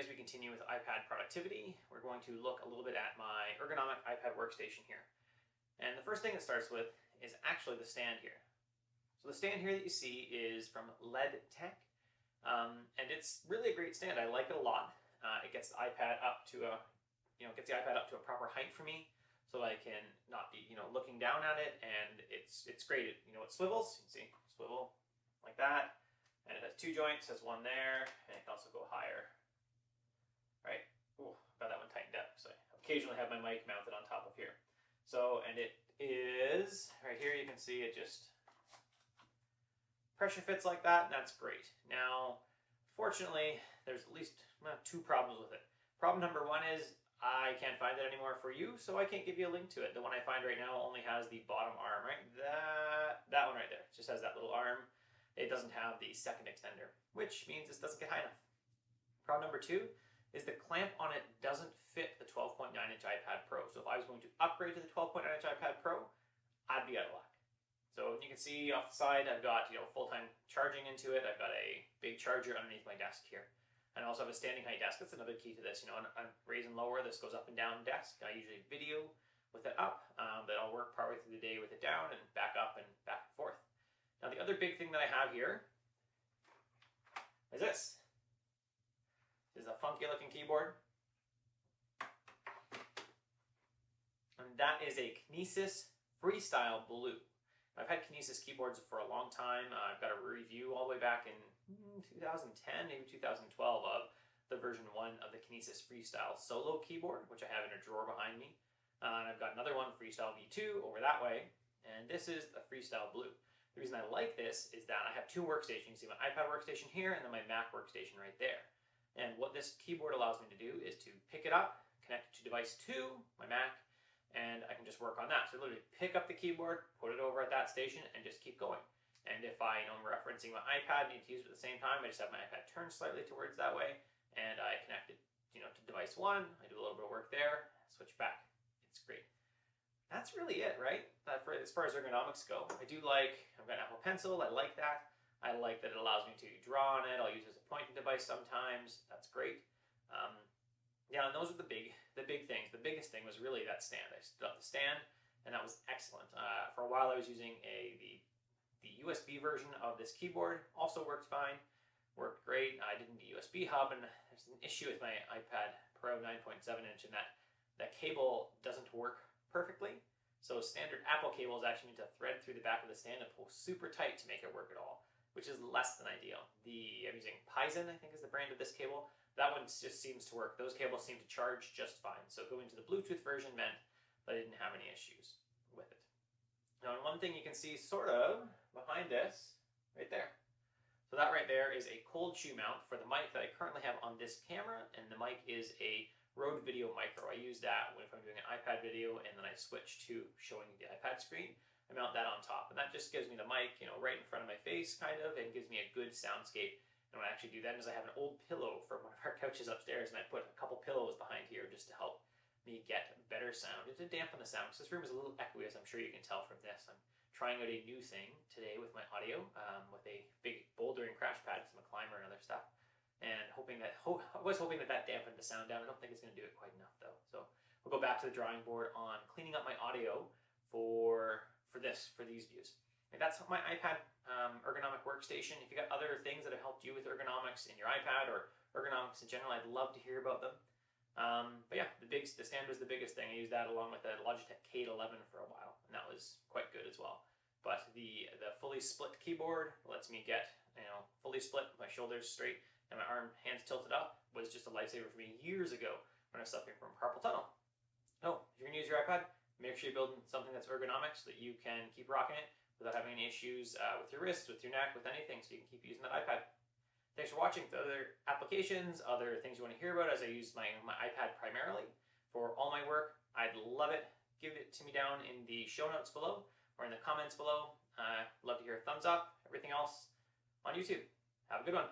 as we continue with iPad productivity, we're going to look a little bit at my ergonomic iPad workstation here. And the first thing it starts with is actually the stand here. So the stand here that you see is from LED Tech, and it's really a great stand. I like it a lot. It gets the iPad up to a proper height for me, so I can not be looking down at it, and it's great. It swivels. You can see swivel like that. And it has two joints, has one there, and it can also go higher. Right? Ooh, got that one tightened up. So I occasionally have my mic mounted on top of here. So, and it is, right here you can see it just pressure fits like that, and that's great. Now, fortunately, there's at least two problems with it. Problem number one is I can't find it anymore for you, so I can't give you a link to it. The one I find right now only has the bottom arm, right? That one right there. It just has that little arm. It doesn't have the second extender, which means this doesn't get high enough. Problem number two is the clamp on it doesn't fit the 12.9-inch iPad Pro. So if I was going to upgrade to the 12.9-inch iPad Pro, I'd be out of luck. So you can see off the side, I've got full-time charging into it. I've got a big charger underneath my desk here. And I also have a standing height desk. That's another key to this. I'm raise and lower. This goes up and down desk. I usually video with it up, but I'll work partway through the day with it down and back up and back and forth. Now the other big thing that I have here is this. This is a funky looking keyboard. And that is a Kinesis Freestyle Blue. I've had Kinesis keyboards for a long time. I've got a review all the way back in 2010, maybe 2012 of the version 1 of the Kinesis Freestyle Solo keyboard, which I have in a drawer behind me. And I've got another one, Freestyle V2, over that way. And this is the Freestyle Blue. The reason I like this is that I have two workstations. You can see my iPad workstation here and then my Mac workstation right there. And what this keyboard allows me to do is to pick it up, connect it to device 2, my Mac, and I can just work on that. So literally pick up the keyboard, put it over at that station, and just keep going. And if I'm referencing my iPad, need to use it at the same time, I just have my iPad turned slightly towards that way, and I connect it to device 1, I do a little bit of work there, switch back. It's great. That's really it, right? As far as ergonomics go. I've got an Apple Pencil, I like that. I like that it allows me to draw on it. I'll use it as a pointing device sometimes. That's great. Yeah, and those are the big things. The biggest thing was really that stand. I stood up the stand, and that was excellent. For a while I was using the USB version of this keyboard. Also worked fine. Worked great. I did the USB hub, and there's an issue with my iPad Pro 9.7-inch in that cable doesn't work perfectly. So standard Apple cables actually need to thread through the back of the stand and pull super tight to make it work at all, which is less than ideal. I'm using Pizen, I think is the brand of this cable. That one just seems to work. Those cables seem to charge just fine. So going to the Bluetooth version meant that I didn't have any issues with it. Now, one thing you can see sort of behind this, right there. So that right there is a cold shoe mount for the mic that I currently have on this camera, and the mic is a Rode Video Micro. I use that if I'm doing an iPad video and then I switch to showing the iPad screen. I mount that on top, and that just gives me the mic, right in front of my face, kind of, and gives me a good soundscape. And what I actually do then is I have an old pillow from one of our couches upstairs, and I put a couple pillows behind here just to help me get better sound and to dampen the sound, because this room is a little echoey, as I'm sure you can tell from this. I'm trying out a new thing today with my audio, with a big bouldering crash pad, because I'm a climber and other stuff. And I was hoping that dampened the sound down. I don't think it's going to do it quite enough, though. So we'll go back to the drawing board on cleaning up my audio for these views. And that's my iPad ergonomic workstation. If you got other things that have helped you with ergonomics in your iPad or ergonomics in general, I'd love to hear about them. But yeah, the stand was the biggest thing. I used that along with the Logitech K11 for a while, and that was quite good as well. But the fully split keyboard lets me get fully split, my shoulders straight, and my hands tilted up, was just a lifesaver for me years ago when I was suffering from carpal tunnel. Oh, if you're going to use your iPad, make sure you're building something that's ergonomic so that you can keep rocking it without having any issues with your wrists, with your neck, with anything, so you can keep using that iPad. Thanks for watching. For other applications, other things you want to hear about as I use my iPad primarily for all my work, I'd love it. Give it to me down in the show notes below or in the comments below. Love to hear a thumbs up, everything else on YouTube. Have a good one.